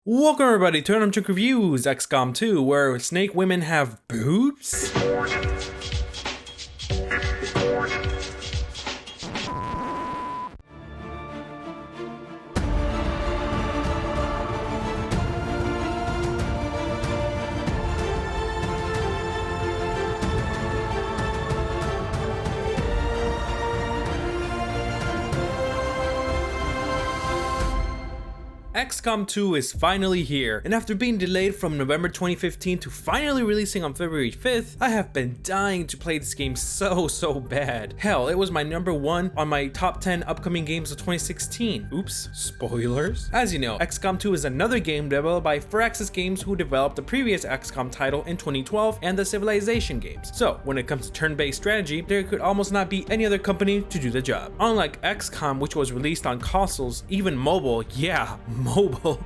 Welcome everybody to Randomjeanc Reviews Xcom 2, where snake women have boobs? Xcom 2 is finally here, and after being delayed from November 2015 to finally releasing on February 5th, I have been dying to play this game so bad. Hell, it was my number 1 on my top 10 upcoming games of 2016. Oops, spoilers. As you know, Xcom 2 is another game developed by Firaxis Games, who developed the previous Xcom title in 2012 and the Civilization games. So when it comes to turn-based strategy, there could almost not be any other company to do the job. Unlike Xcom, which was released on consoles, even mobile,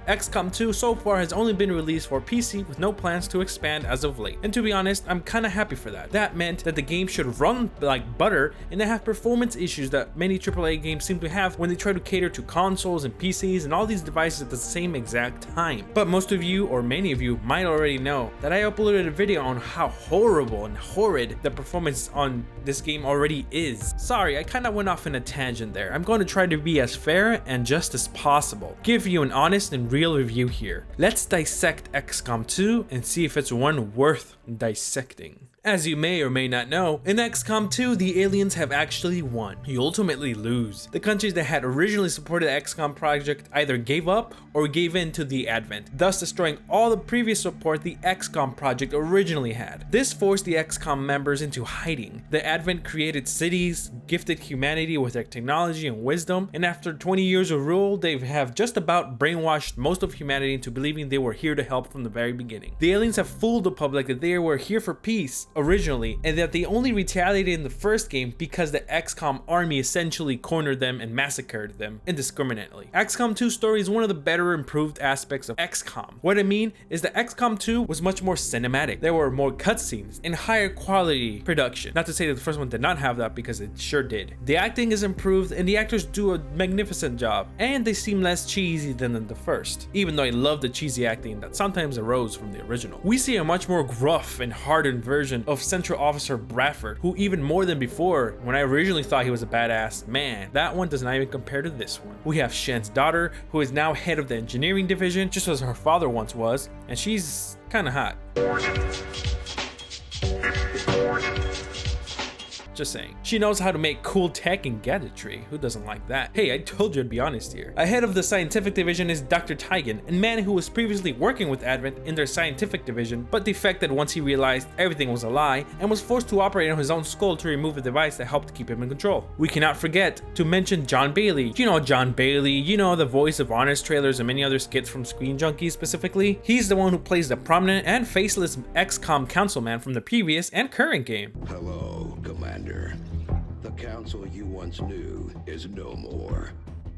Xcom 2 so far has only been released for PC with no plans to expand as of late. And to be honest, I'm kinda happy for that. That meant that the game should run like butter and not have performance issues that many AAA games seem to have when they try to cater to consoles and PCs and all these devices at the same exact time. But most of you, or many of you, might already know that I uploaded a video on how horrible and horrid the performance on this game already is. Sorry, I kinda went off in a tangent there. I'm going to try to be as fair and just as possible. Give you an honest and real review here. Let's dissect Xcom 2 and see if it's one worth dissecting. As you may or may not know, in Xcom 2, the aliens have actually won. You ultimately lose. The countries that had originally supported the Xcom project either gave up or gave in to the Advent, thus destroying all the previous support the Xcom project originally had. This forced the Xcom members into hiding. The Advent created cities, gifted humanity with their technology and wisdom, and after 20 years of rule, they have just about brainwashed most of humanity into believing they were here to help from the very beginning. The aliens have fooled the public that they were here for peace originally, and that they only retaliated in the first game because the Xcom army essentially cornered them and massacred them indiscriminately. Xcom 2 story is one of the better improved aspects of Xcom. What I mean is that Xcom 2 was much more cinematic. There were more cutscenes and higher quality production. Not to say that the first one did not have that, because it sure did. The acting is improved and the actors do a magnificent job, and they seem less cheesy than in the first, even though I love the cheesy acting that sometimes arose from the original. We see a much more gruff and hardened version of Central Officer Bradford, who even more than before, when I originally thought he was a badass, man, that one does not even compare to this one. We have Shen's daughter, who is now head of the engineering division, just as her father once was, and she's kinda hot. Just saying. She knows how to make cool tech and gadgetry. Who doesn't like that? Hey, I told you I'd be honest here. Ahead of the scientific division is Dr. Tigan, a man who was previously working with Advent in their scientific division, but defected once he realized everything was a lie and was forced to operate on his own skull to remove a device that helped keep him in control. We cannot forget to mention John Bailey. You know John Bailey, you know, the voice of Honest trailers and many other skits from Screen Junkies specifically. He's the one who plays the prominent and faceless Xcom councilman from the previous and current game. Hello, Commander. The council you once knew is no more.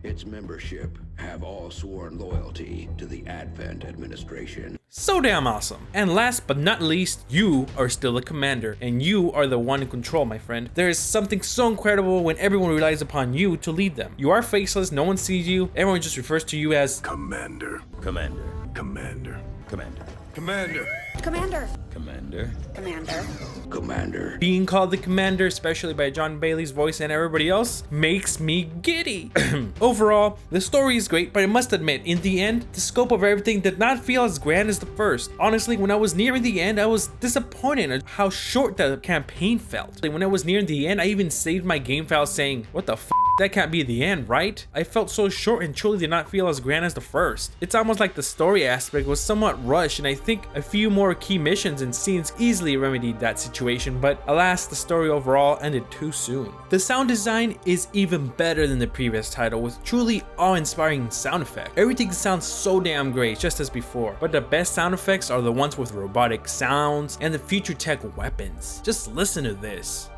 Its membership have all sworn loyalty to the Advent administration. So damn awesome. And last but not least, you are still the commander, and you are the one in control, my friend. There is something so incredible when everyone relies upon you to lead them. You are faceless, no one sees you, everyone just refers to you as Commander. Commander. Commander. Commander. Commander. Commander. Commander. Commander. Commander. Being called the commander, especially by John Bailey's voice and everybody else, makes me giddy. Overall, the story is great, but I must admit, in the end, the scope of everything did not feel as grand as the first. Honestly, when I was nearing the end, I was disappointed at how short the campaign felt. When I was nearing the end, I even saved my game file saying, what the f***? That can't be the end, right? I felt so short and truly did not feel as grand as the first. It's almost like the story aspect was somewhat rushed, and I think a few more key missions and scenes easily remedied that situation, but alas, the story overall ended too soon. The sound design is even better than the previous title, with truly awe-inspiring sound effects. Everything sounds so damn great, just as before, but the best sound effects are the ones with robotic sounds and the future tech weapons. Just listen to this.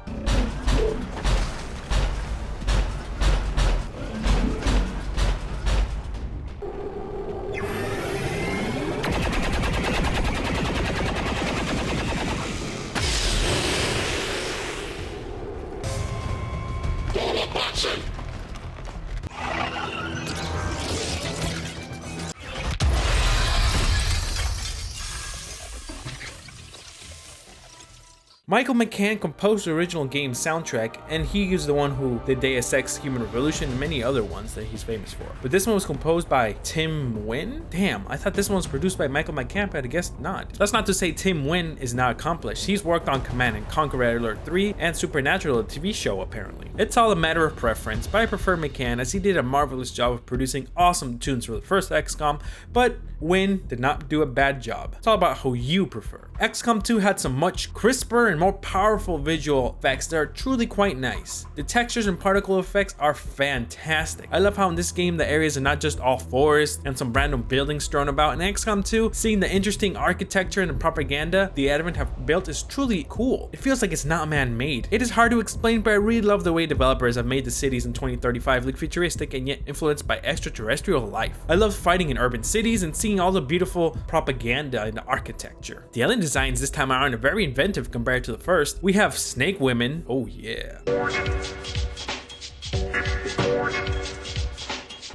Michael McCann composed the original game's soundtrack, and he is the one who did Deus Ex Human Revolution and many other ones that he's famous for. But this one was composed by Tim Wynn? Damn, I thought this one was produced by Michael McCann, but I guess not. That's not to say Tim Wynn is not accomplished. He's worked on Command & Conquer: Red Alert 3 and Supernatural, a TV show apparently. It's all a matter of preference, but I prefer McCann as he did a marvelous job of producing awesome tunes for the first XCOM, but Wynn did not do a bad job. It's all about who you prefer. XCOM 2 had some much crisper and more powerful visual effects that are truly quite nice. The textures and particle effects are fantastic. I love how in this game the areas are not just all forest and some random buildings thrown about. In XCOM 2, seeing the interesting architecture and the propaganda the Advent have built is truly cool. It feels like it's not man-made. It is hard to explain, but I really love the way developers have made the cities in 2035 look futuristic and yet influenced by extraterrestrial life. I love fighting in urban cities and seeing all the beautiful propaganda in the architecture. The alien designs this time around are very inventive compared to the first. We have snake women. Oh yeah.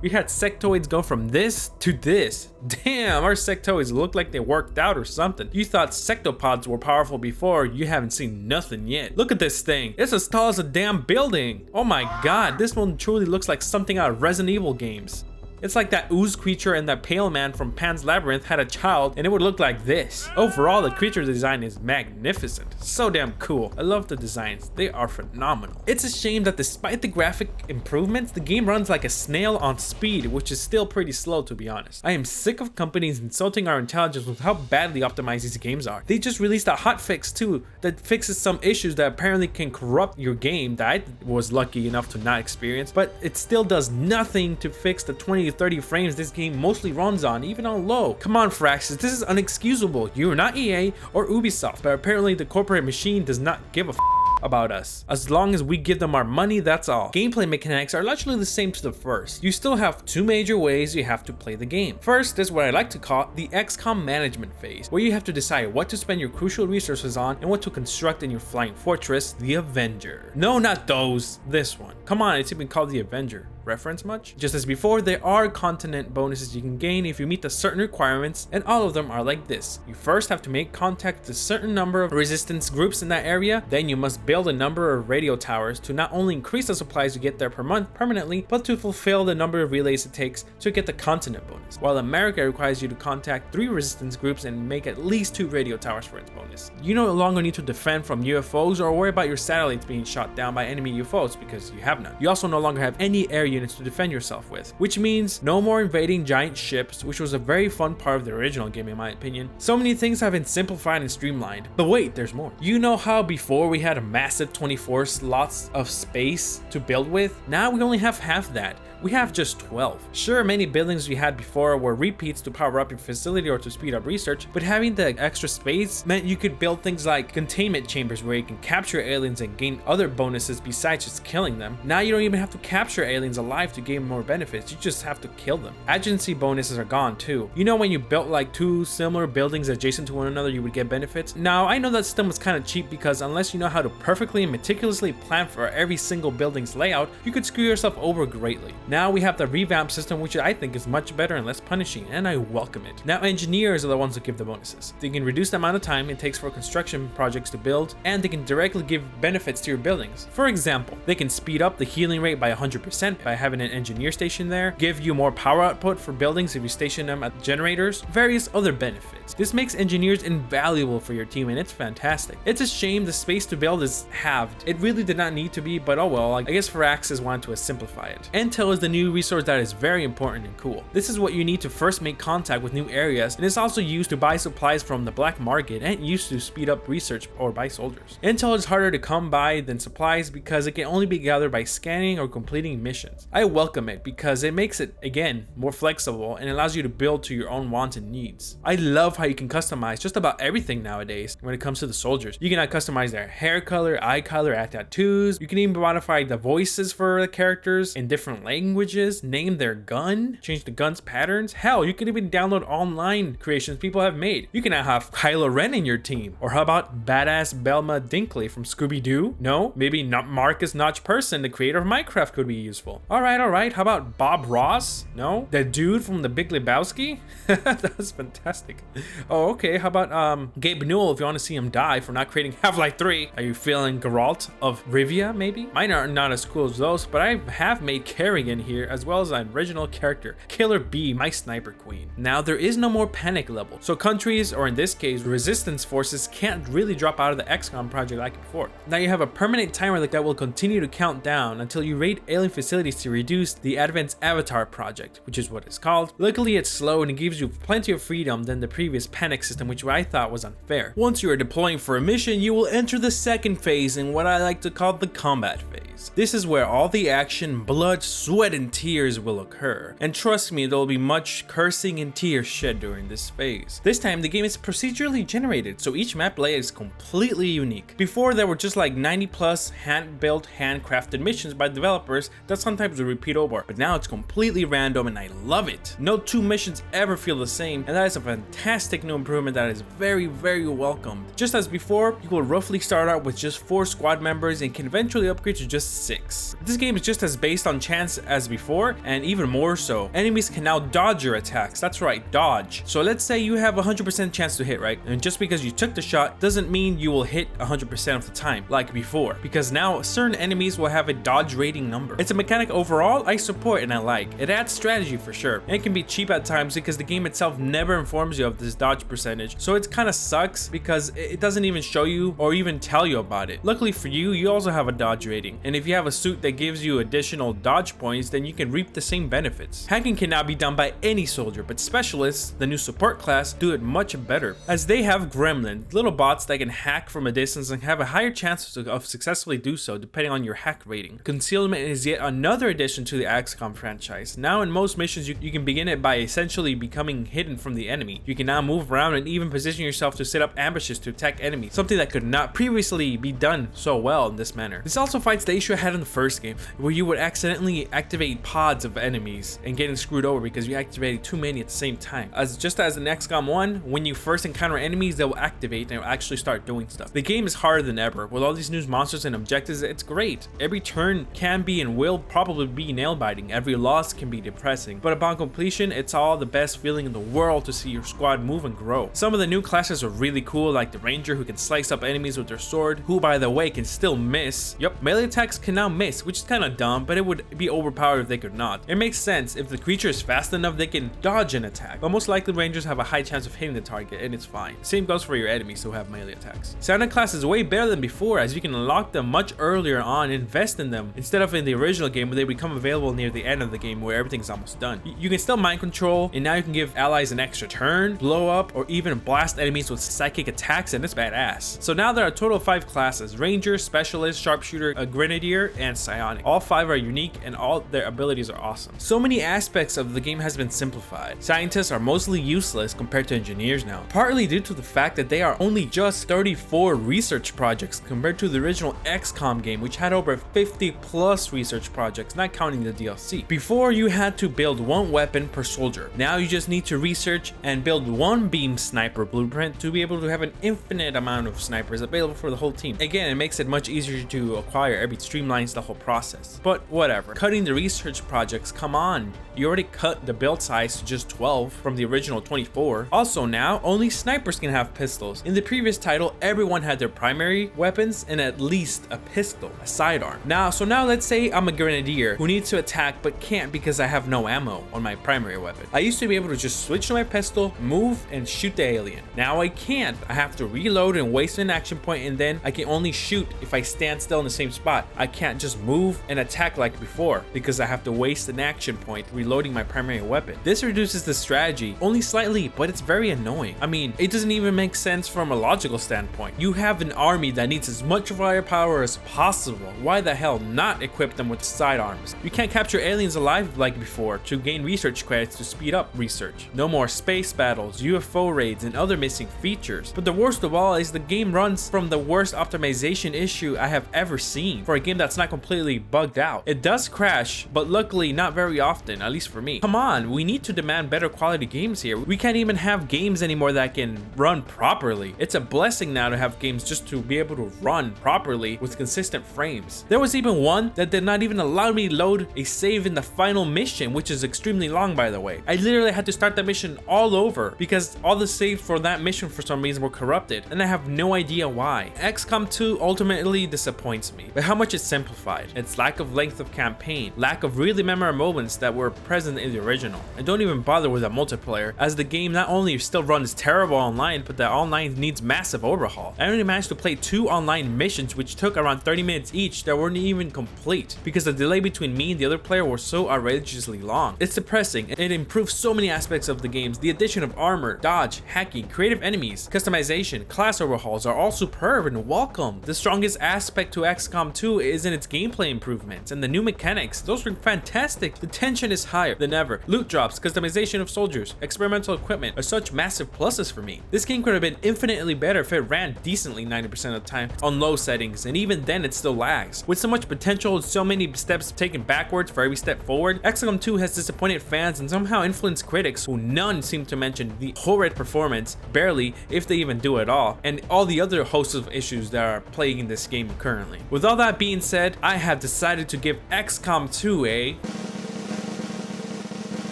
We had sectoids go from this to this. Damn, our sectoids look like they worked out or something. You thought sectopods were powerful before, you haven't seen nothing yet. Look at this thing. It's as tall as a damn building. Oh my god, this one truly looks like something out of Resident Evil games. It's like that ooze creature and that pale man from Pan's Labyrinth had a child and it would look like this. Overall, the creature design is magnificent. So damn cool. I love the designs. They are phenomenal. It's a shame that despite the graphic improvements, the game runs like a snail on speed, which is still pretty slow to be honest. I am sick of companies insulting our intelligence with how badly optimized these games are. They just released a hotfix too that fixes some issues that apparently can corrupt your game that I was lucky enough to not experience, but it still does nothing to fix the 20 to 30 frames this game mostly runs on, even on low. Come on Firaxis, this is unexcusable. You're not EA or Ubisoft, but apparently the corporate machine does not give a about us. As long as we give them our money, that's all. Gameplay mechanics are largely the same to the first. You still have two major ways you have to play the game. First is what I like to call the XCOM management phase, where you have to decide what to spend your crucial resources on and what to construct in your flying fortress, the Avenger. No, not those. This one. Come on, it's even called the Avenger. Reference much? Just as before, there are continent bonuses you can gain if you meet the certain requirements, and all of them are like this. You first have to make contact with a certain number of resistance groups in that area, then you must build a number of radio towers to not only increase the supplies you get there per month permanently, but to fulfill the number of relays it takes to get the continent bonus, while America requires you to contact 3 resistance groups and make at least 2 radio towers for its bonus. You no longer need to defend from UFOs or worry about your satellites being shot down by enemy UFOs because you have none. You also no longer have any air units to defend yourself with, which means no more invading giant ships, which was a very fun part of the original game in my opinion. So many things have been simplified and streamlined, but wait, there's more. You know how before we had a massive 24 slots of space to build with? Now we only have half that. We have just 12. Sure, many buildings we had before were repeats to power up your facility or to speed up research, but having the extra space meant you could build things like containment chambers where you can capture aliens and gain other bonuses besides just killing them. Now you don't even have to capture aliens alive to gain more benefits, you just have to kill them. Agency bonuses are gone too. You know when you built like 2 similar buildings adjacent to one another you would get benefits? Now I know that system was kind of cheap because unless you know how to perfectly and meticulously plan for every single building's layout, you could screw yourself over greatly. Now we have the revamp system, which I think is much better and less punishing, and I welcome it. Now engineers are the ones who give the bonuses. They can reduce the amount of time it takes for construction projects to build, and they can directly give benefits to your buildings. For example, they can speed up the healing rate by 100% by having an engineer station there, give you more power output for buildings if you station them at generators, various other benefits. This makes engineers invaluable for your team and it's fantastic. It's a shame the space to build is halved. It really did not need to be, but oh well, I guess Firaxis wanted to simplify it. Intel is the new resource that is very important and cool. This is what you need to first make contact with new areas, and it's also used to buy supplies from the black market and used to speed up research or buy soldiers. Intel is harder to come by than supplies because it can only be gathered by scanning or completing missions. I welcome it because it makes it, again, more flexible and allows you to build to your own wants and needs. I love how you can customize just about everything nowadays when it comes to the soldiers. You can customize their hair color, eye color, add tattoos. You can even modify the voices for the characters in different languages languages, name their gun, change the gun's patterns. Hell, you can even download online creations people have made. You can now have Kylo Ren in your team. Or how about badass Belma Dinkley from Scooby-Doo? No, maybe not Marcus Notch Person, the creator of Minecraft, could be useful. All right. How about Bob Ross? No, the dude from The Big Lebowski? That's fantastic. Oh, okay. How about Gabe Newell, if you want to see him die for not creating Half-Life 3? Are you feeling Geralt of Rivia, maybe? Mine are not as cool as those, but I have made Kerrigan here, as well as an original character, Killer B, my sniper queen. Now, there is no more panic level, so countries, or in this case, resistance forces, can't really drop out of the Xcom project like before. Now you have a permanent timer that will continue to count down until you raid alien facilities to reduce the Advanced Avatar project, which is what it's called. Luckily, it's slow and it gives you plenty of freedom than the previous panic system, which I thought was unfair. Once you are deploying for a mission, you will enter the second phase in what I like to call the combat phase. This is where all the action, blood, sweat, and tears will occur. And trust me, there will be much cursing and tears shed during this phase. This time, the game is procedurally generated, so each map layout is completely unique. Before, there were just like 90 plus hand-built, handcrafted missions by developers that sometimes would repeat over, but now it's completely random and I love it. No two missions ever feel the same, and that is a fantastic new improvement that is very welcomed. Just as before, you will roughly start out with just 4 squad members and can eventually upgrade to just 6. This game is just as based on chance as before, and even more so. Enemies can now dodge your attacks. That's right, dodge. So let's say you have a 100% chance to hit, right? And just because you took the shot doesn't mean you will hit 100% of the time like before, because now certain enemies will have a dodge rating number. It's a mechanic overall I support and I like. It adds strategy for sure, and it can be cheap at times because the game itself never informs you of this dodge percentage, so it kind of sucks because it doesn't even show you or even tell you about it. Luckily for you, you also have a dodge rating, and if you have a suit that gives you additional dodge points, then you can reap the same benefits. Hacking can now be done by any soldier, but specialists, the new support class, do it much better, as they have gremlins, little bots that can hack from a distance and have a higher chance of successfully do so depending on your hack rating. Concealment is yet another addition to the Xcom franchise. Now in most missions, you can begin it by essentially becoming hidden from the enemy. You can now move around and even position yourself to set up ambushes to attack enemies, something that could not previously be done so well in this manner. This also fights the issue I had in the first game, where you would accidentally activate pods of enemies and getting screwed over because you activated too many at the same time. Just as in XCOM 1, when you first encounter enemies, they will activate and will actually start doing stuff. The game is harder than ever. With all these new monsters and objectives, it's great. Every turn can be and will probably be nail-biting. Every loss can be depressing, but upon completion, it's all the best feeling in the world to see your squad move and grow. Some of the new classes are really cool, like the Ranger, who can slice up enemies with their sword, who by the way can still miss. Yup, melee attacks can now miss, which is kind of dumb, but it would be overpowered if they could not. It makes sense. If the creature is fast enough, they can dodge an attack, but most likely Rangers have a high chance of hitting the target, and it's fine. Same goes for your enemies who have melee attacks. Santa class is way better than before, as you can unlock them much earlier on and invest in them, instead of in the original game where they become available near the end of the game where everything's almost done. You can still mind control, and now you can give allies an extra turn, blow up, or even blast enemies with psychic attacks, and it's badass. So now there are a total of 5 classes: Ranger, Specialist, Sharpshooter, a Grenadier, and Psionic. All 5 are unique and all their abilities are awesome. So many aspects of the game has been simplified. Scientists are mostly useless compared to engineers now, partly due to the fact that they are only just 34 research projects compared to the original XCOM game, which had over 50 plus research projects, not counting the DLC. Before, you had to build 1 weapon per soldier. Now you just need to research and build 1 beam sniper blueprint to be able to have an infinite amount of snipers available for the whole team. Again, it makes it much easier to acquire. It streamlines the whole process. But whatever. Cutting the research projects, come on. You already cut the build size to just 12 from the original 24. Also now, only snipers can have pistols. In the previous title, everyone had their primary weapons and at least a pistol, a sidearm. Now let's say I'm a grenadier who needs to attack but can't because I have no ammo on my primary weapon. I used to be able to just switch to my pistol, move, and shoot the alien. Now I can't. I have to reload and waste an action point, and then I can only shoot if I stand still in the same spot. I can't just move and attack like before because I have to waste an action point, reload reloading my primary weapon. This reduces the strategy only slightly, but it's very annoying. I mean, it doesn't even make sense from a logical standpoint. You have an army that needs as much firepower as possible. Why the hell not equip them with sidearms? You can't capture aliens alive like before to gain research credits to speed up research. No more space battles, UFO raids, and other missing features. But the worst of all is the game runs from the worst optimization issue I have ever seen for a game that's not completely bugged out. It does crash, but luckily not very often, at least for me. Come on, we need to demand better quality games here. We can't even have games anymore that can run properly. It's a blessing now to have games just to be able to run properly with consistent frames. There was even one that did not even allow me to load a save in the final mission, which is extremely long, by the way. I literally had to start the mission all over because all the saves for that mission for some reason were corrupted, and I have no idea why. XCOM 2 ultimately disappoints me by how much it's simplified, its lack of length of campaign, lack of really memorable moments that were present in the original, and don't even bother with a multiplayer, as the game not only still runs terrible online, but the online needs massive overhaul. I only managed to play 2 online missions which took around 30 minutes each that weren't even complete because the delay between me and the other player was so outrageously long. It's depressing. It improves so many aspects of the games. The addition of armor, dodge, hacking, creative enemies, customization, class overhauls are all superb and welcome. The strongest aspect to XCOM 2 is in its gameplay improvements and the new mechanics. Those are fantastic. The tension is higher than ever. Loot drops, customization of soldiers, experimental equipment are such massive pluses for me. This game could have been infinitely better if it ran decently 90% of the time on low settings, and even then it still lags. With so much potential and so many steps taken backwards for every step forward, XCOM 2 has disappointed fans and somehow influenced critics who none seem to mention the horrid performance, barely, if they even do at all, and all the other hosts of issues that are plaguing this game currently. With all that being said, I have decided to give XCOM 2 a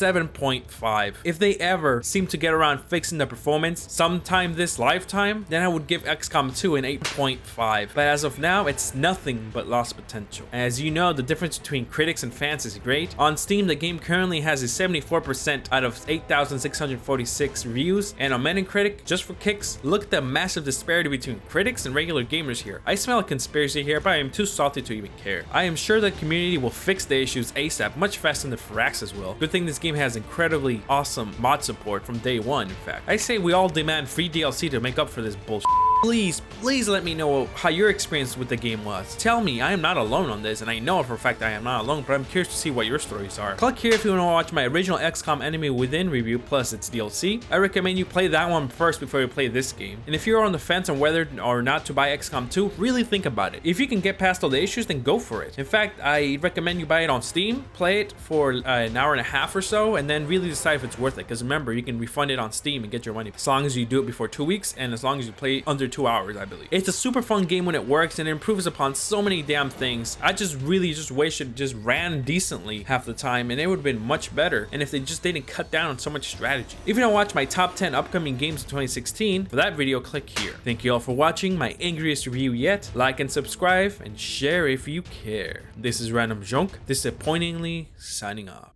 7.5. If they ever seem to get around fixing the performance sometime this lifetime, then I would give XCOM 2 an 8.5. But as of now, it's nothing but lost potential. As you know, the difference between critics and fans is great. On Steam, the game currently has a 74% out of 8,646 reviews, and on Metacritic, just for kicks, look at the massive disparity between critics and regular gamers here. I smell a conspiracy here, but I am too salty to even care. I am sure the community will fix the issues ASAP, much faster than the Firaxis will. Good thing this game has incredibly awesome mod support from day one, in fact. I say we all demand free DLC to make up for this bullshit. Please let me know how your experience with the game was. Tell me, I am not alone on this, and I know for a fact I am not alone, but I'm curious to see what your stories are. Click here if you want to watch my original XCOM Enemy Within review plus its DLC. I recommend you play that one first before you play this game. And if you're on the fence on whether or not to buy XCOM 2, really think about it. If you can get past all the issues, then go for it. In fact, I recommend you buy it on Steam, play it for an hour and a half or so, and then really decide if it's worth it. Because remember, you can refund it on Steam and get your money as long as you do it before 2 weeks, and as long as you play under 2 hours, I believe. It's a super fun game when it works, and it improves upon so many damn things. I just really wish it just ran decently half the time, and it would have been much better, and if they just didn't cut down on so much strategy. If you don't watch my top 10 upcoming games of 2016, for that video, click here. Thank you all for watching my angriest review yet. Like and subscribe, and share if you care. This is Randomjeanc, disappointingly signing off.